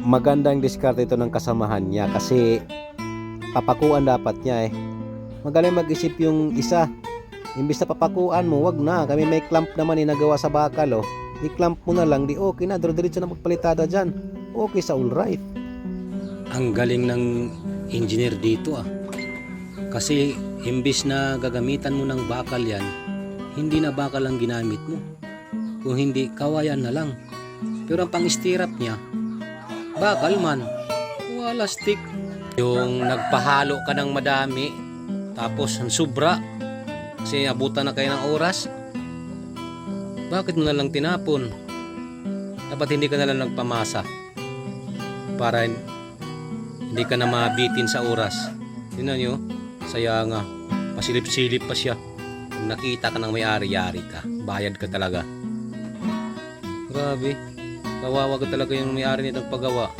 magandang diskarte ito ng kasamahan niya kasi papakuan dapat niya eh. Magaling mag-isip yung isa. Imbis na papakuan mo, wag na. Kami may clamp naman nagawa sa bakal oh. I-clamp mo na lang, di okay na. Diretso na magpalitada dyan. Okay sa all right. Ang galing ng engineer dito ah. Kasi imbis na gagamitan mo ng bakal yan, hindi na bakal ang ginamit mo. Kung hindi, kawayan na lang. Pero ang pang-stirrup niya, bakal man. Wala stick. Yung nagpahalo ka ng madami, tapos ang sobra, kasi abutan na kayo ng oras, bakit mo na lang tinapon? Dapat hindi ka na lang nagpamasa para hindi ka na mabitin sa oras. Tingnan nyo, saya nga, pasilip-silip pa siya. Kung nakita ka ng may-ari, yari ka, bayad ka talaga. Grabe, kawawa ka talaga yung may-ari nitong paggawa.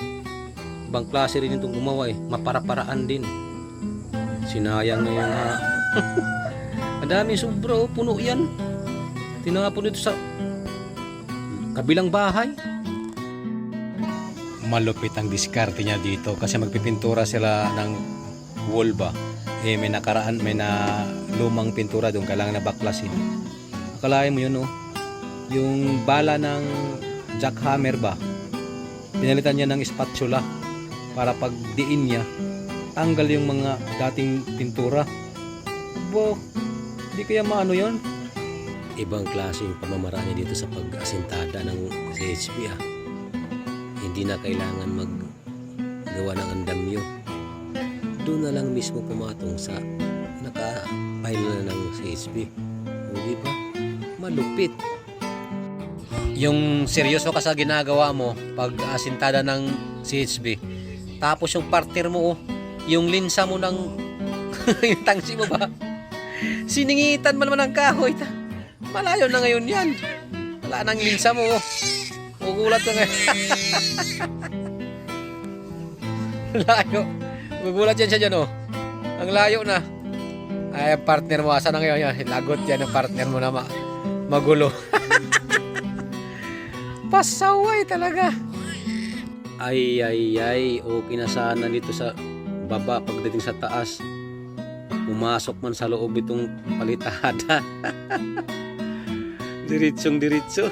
Ibang klase rin itong gumawa eh, mapara-paraan din. Sinayang na yung madaming sobra oh, puno yan. Tinapon ito sa kabilang bahay. Malupit ang diskarte niya dito kasi magpipintura sila ng wall ba. Eh may nakaraan, may na lumang pintura doon, kailangan na baklasin. Akalain mo yun oh. Yung bala ng jackhammer ba, pinalitan niya ng spatula para pag diin niya tanggal yung mga dating pintura. Bo, di kaya maano yun? Ibang klase yung pamamaraan niya dito sa pag-asintada ng CHP ah. Hindi na kailangan maggawa ng andamyo. Doon na lang mismo pumatong sa naka-file na ng CHP. O diba? Malupit. Yung seryoso ka sa ginagawa mo pag asintada ng CHP, tapos yung partner mo oh, yung linsa mo ng yung tangsi mo ba, siningitan mo naman ng kahoy. Malayo na ngayon yan. Wala nang linsa mo oh. Magugulat ka ngayon. Layo. Magugulat yan siya dyan oh. Ang layo na. Ay, partner mo, asa na ngayon yan? Lagot yan ang partner mo na magulo. Pasaway talaga. Ay, okay na sana dito sa baba pagdating sa taas. Pumasok man sa loob itong palitada. Diritsong diritso.